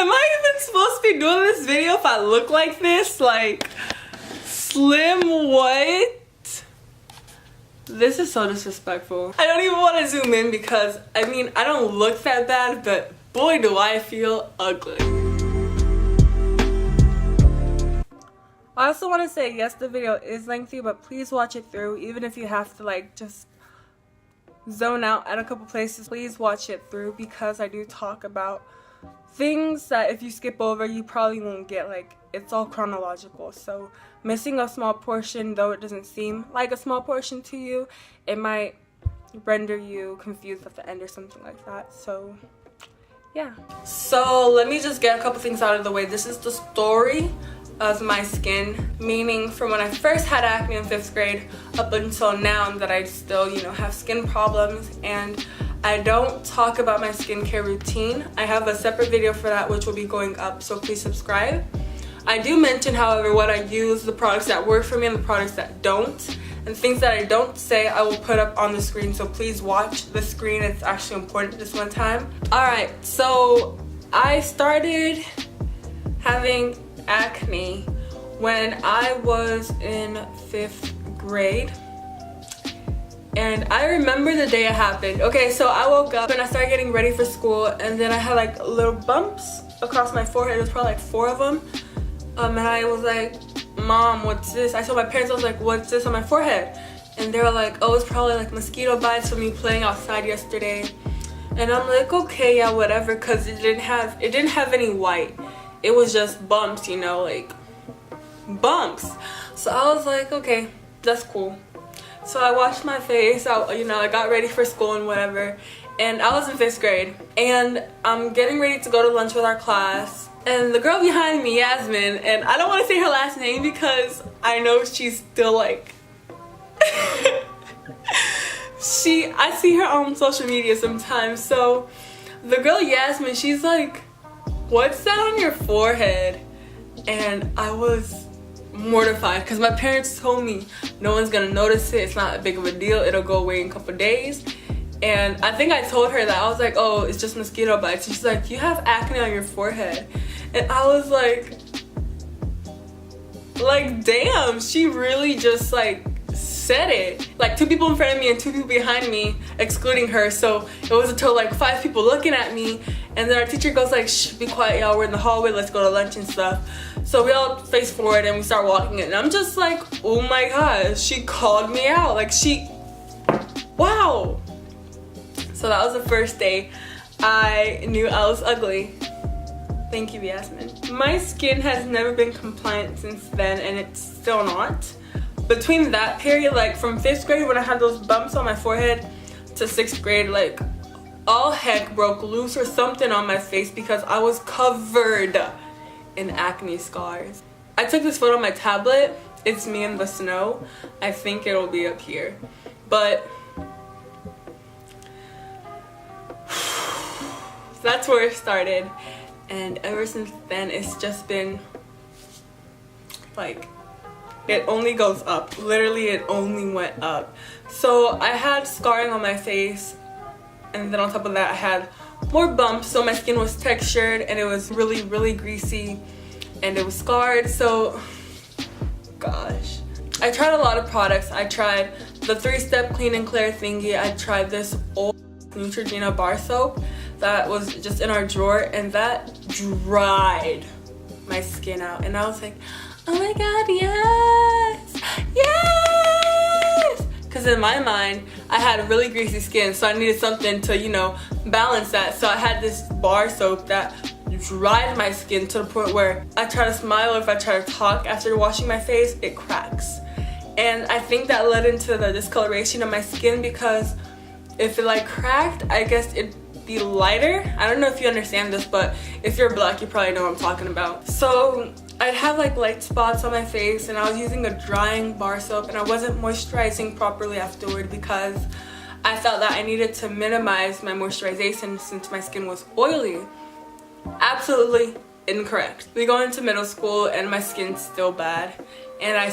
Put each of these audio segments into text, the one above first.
Am I even supposed to be doing this video if I look like this? Like, slim what? This is so disrespectful. I don't even want to zoom in because, I mean, I don't look that bad, but boy do I feel ugly. I also want to say, yes, the video is lengthy, but please watch it through. Even if you have to like just zone out at a couple places, please watch it through because I do talk about things that if you skip over you probably won't get. Like, it's all chronological, so missing a small portion, though it doesn't seem like a small portion to you, it might render you confused at the end or something like that. So yeah, so let me just get a couple things out of the way. This is the story of my skin, meaning from when I first had acne in 5th grade up until now that I still, you know, have skin problems. And I don't talk about my skincare routine. I have a separate video for that which will be going up, so please subscribe. I do mention, however, what I use, the products that work for me and the products that don't, and things that I don't say I will put up on the screen, so please watch the screen. It's actually important this one time. Alright, so I started having acne when I was in 5th grade. And I remember the day it happened. Okay, so I woke up and I started getting ready for school, and then I had like little bumps across my forehead. It was probably like 4 of them. And I was like, Mom, what's this? I told my parents, I was like, what's this on my forehead? And they were like, oh, it's probably like mosquito bites from me playing outside yesterday. And I'm like, okay, yeah, whatever, because it didn't have any white. It was just bumps, you know, like bumps. So I was like, okay, that's cool. So I washed my face, I got ready for school and whatever. And I was in 5th grade, and I'm getting ready to go to lunch with our class. And the girl behind me, Yasmin, and I don't want to say her last name because I know she's still like I see her on social media sometimes. So the girl Yasmin, she's like, what's that on your forehead? And I was mortified because my parents told me no one's gonna notice it, it's not a big of a deal, it'll go away in a couple days. And I think I told her that. I was like, oh, it's just mosquito bites. And she's like, you have acne on your forehead. And I was like damn, she really just like said it. Like 2 people in front of me and 2 people behind me, excluding her. So it was until like 5 people looking at me, and then our teacher goes like, shh, be quiet, y'all, we're in the hallway, let's go to lunch and stuff. So we all face forward and we start walking in, and I'm just like, oh my gosh, she called me out. Like, wow. So that was the first day I knew I was ugly. Thank you, Yasmin. My skin has never been compliant since then, and it's still not. Between that period, like from 5th grade when I had those bumps on my forehead to 6th grade, like all heck broke loose or something on my face because I was covered in acne scars. I took this photo on my tablet. It's me in the snow. I think it'll be up here. But that's where it started, and ever since then it's just been like, it only goes up. Literally, it only went up. So I had scarring on my face, and then on top of that I had more bumps, so my skin was textured and it was really greasy and it was scarred. So gosh, I tried a lot of products. I tried the 3-step clean and clear thingy. I tried this old Neutrogena bar soap that was just in our drawer, and that dried my skin out, and I was like, oh my god, yes, because in my mind I had really greasy skin, so I needed something to, you know, balance that. So I had this bar soap that dried my skin to the point where I try to smile or if I try to talk after washing my face, it cracks. And I think that led into the discoloration of my skin, because if it like cracked, I guess it'd be lighter. I don't know if you understand this, but if you're black, you probably know what I'm talking about. So I'd have like light spots on my face, and I was using a drying bar soap, and I wasn't moisturizing properly afterward because I felt that I needed to minimize my moisturization since my skin was oily. Absolutely incorrect. We go into middle school and my skin's still bad, and I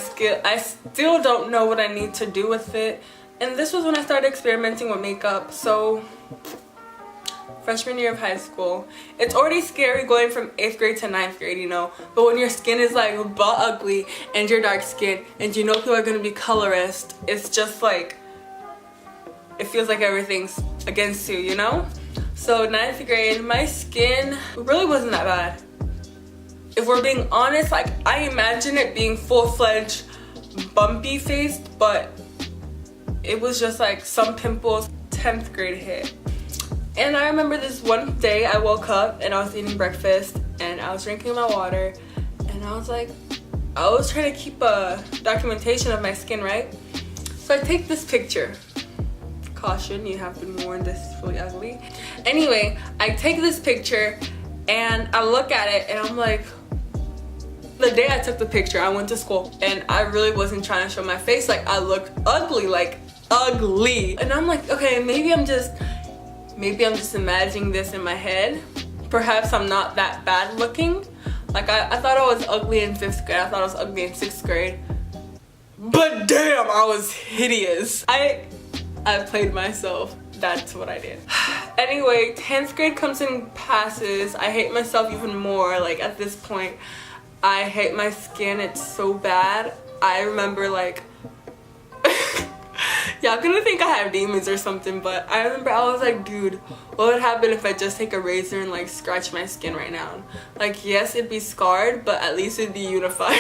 still don't know what I need to do with it. And this was when I started experimenting with makeup. So freshman year of high school. It's already scary going from 8th grade to 9th grade, you know, but when your skin is like butt ugly and you're dark skinned and you know people are gonna be colorist, it's just like, it feels like everything's against you, you know? So 9th grade, my skin really wasn't that bad. If we're being honest, like I imagine it being full-fledged bumpy faced, but it was just like some pimples. 10th grade hit. And I remember this one day I woke up and I was eating breakfast and I was drinking my water and I was like, I was trying to keep a documentation of my skin, right? So I take this picture. Caution, you have been warned, this is really ugly. Anyway, I take this picture and I look at it and I'm like, the day I took the picture, I went to school and I really wasn't trying to show my face. Like I looked ugly, like ugly. And I'm like, okay, maybe I'm just imagining this in my head. Perhaps I'm not that bad looking. Like I thought I was ugly in 5th grade. I thought I was ugly in 6th grade. But damn, I was hideous. I played myself. That's what I did. Anyway, 10th grade comes and passes. I hate myself even more. Like at this point, I hate my skin. It's so bad. I remember like, y'all gonna think I have demons or something, but I remember I was like, dude, what would happen if I just take a razor and like scratch my skin right now? Like, yes, it'd be scarred, but at least it'd be unified.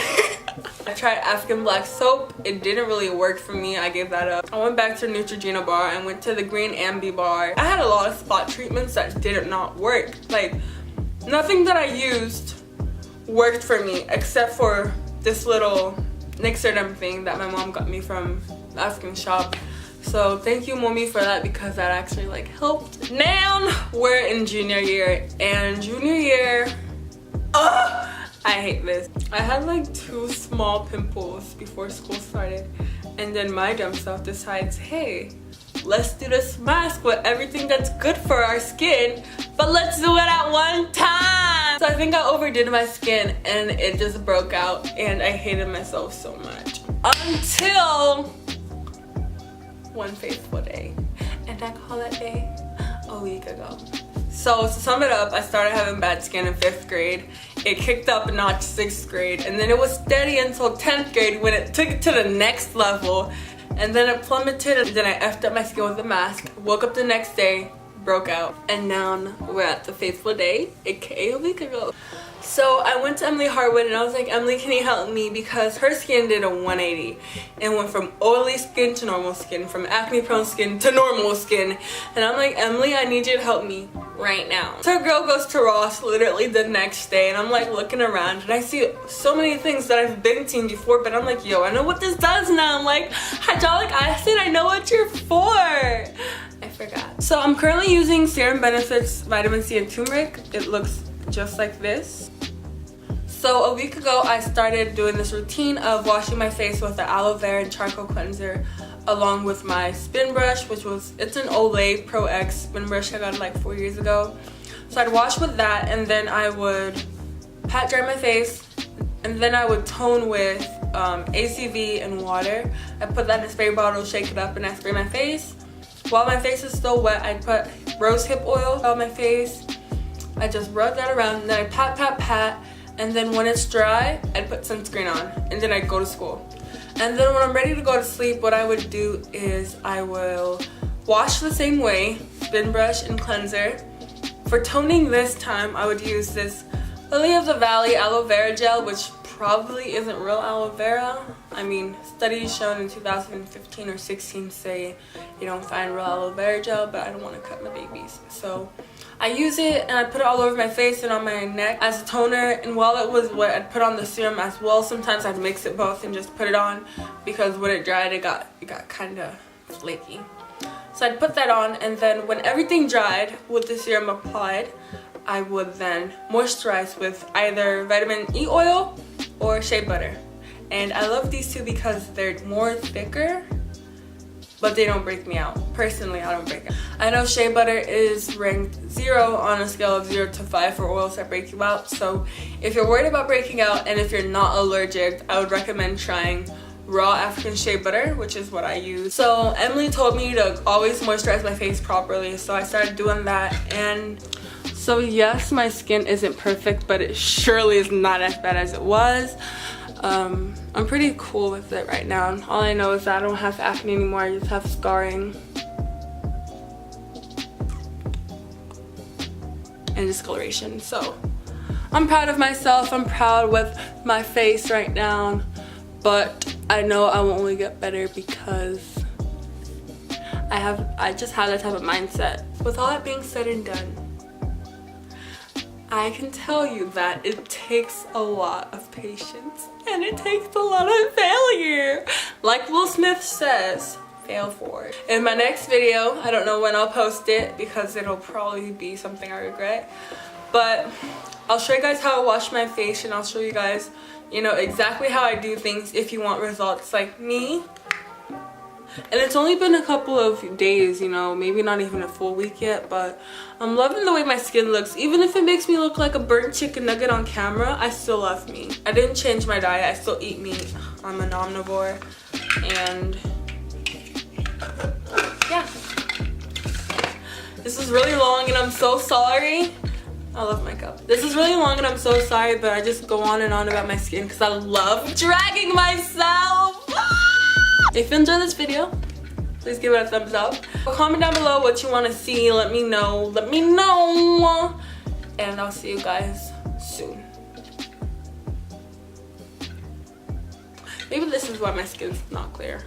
I tried African black soap. It didn't really work for me. I gave that up. I went back to Neutrogena bar. I went to the green ambi bar. I had a lot of spot treatments that did not work. Like, nothing that I used worked for me except for this little Nixerdom thing that my mom got me from the African shop. So thank you, mommy, for that, because that actually like helped. Now we're in junior year, and junior year, I hate this. I had like 2 small pimples before school started, and then my dumb self decides, hey, let's do this mask with everything that's good for our skin, but let's do it at one time. So I think I overdid my skin and it just broke out and I hated myself so much. Until one fateful day. And I call that day a week ago. So to sum it up, I started having bad skin in 5th grade. It kicked up a notch 6th grade, and then it was steady until 10th grade when it took it to the next level. And then it plummeted, and then I effed up my skin with a mask. Woke up the next day, broke out. And now we're at the fateful day, aka a week ago. So I went to Emily Harwood and I was like, Emily, can you help me? Because her skin did a 180 and went from oily skin to normal skin, from acne prone skin to normal skin. And I'm like, Emily, I need you to help me right now. So her girl goes to Ross literally the next day, and I'm like looking around and I see so many things that I've been seeing before, but I'm like, yo, I know what this does now. I'm like, hydraulic acid, I know what you're for. I forgot. So I'm currently using Serum Benefits Vitamin C and Turmeric. It looks just like this. So a week ago I started doing this routine of washing my face with the aloe vera and charcoal cleanser along with my spin brush, it's an Olay Pro X spin brush I got like 4 years ago. So I'd wash with that, and then I would pat dry my face, and then I would tone with ACV and water. I put that in a spray bottle, shake it up, and I spray my face. While my face is still wet, I'd put rose hip oil on my face. I just rub that around, and then I pat, pat, pat. And then when it's dry, I'd put sunscreen on, and then I'd go to school. And then when I'm ready to go to sleep, what I would do is I will wash the same way, spin brush and cleanser. For toning this time, I would use this Lily of the Valley aloe vera gel, which probably isn't real aloe vera. I mean, studies shown in 2015 or 16 say you don't find real aloe vera gel, but I don't want to cut my babies. So I use it and I put it all over my face and on my neck as a toner, and while it was wet, I'd put on the serum as well. Sometimes I'd mix it both and just put it on, because when it dried, it got kind of flaky. So I'd put that on, and then when everything dried with the serum applied, I would then moisturize with either vitamin E oil or shea butter. And I love these two because they're more thicker, but they don't break me out. Personally, I don't break out. I know shea butter is ranked 0 on a scale of 0 to 5 for oils that break you out. So if you're worried about breaking out and if you're not allergic, I would recommend trying raw African shea butter, which is what I use. So Emily told me to always moisturize my face properly, so I started doing that. And so yes, my skin isn't perfect, but it surely is not as bad as it was. I'm pretty cool with it right now. All I know is that I don't have acne anymore, I just have scarring and discoloration. So I'm proud of myself, I'm proud with my face right now, but I know I will only get better because I just have that type of mindset. With all that being said and done, I can tell you that it takes a lot of patience and it takes a lot of failure. Like Will Smith says, fail forward. In my next video, I don't know when I'll post it because it'll probably be something I regret, but I'll show you guys how I wash my face, and I'll show you guys, you know, exactly how I do things if you want results like me. And it's only been a couple of days, you know, maybe not even a full week yet, but I'm loving the way my skin looks. Even if it makes me look like a burnt chicken nugget on camera, I still love me. I didn't change my diet, I still eat meat. I'm an omnivore, and yeah. This is really long and I'm so sorry. I love makeup. This is really long and I'm so sorry, but I just go on and on about my skin because I love dragging myself. If you enjoyed this video, please give it a thumbs up. Comment down below what you want to see. Let me know. And I'll see you guys soon. Maybe this is why my skin's not clear.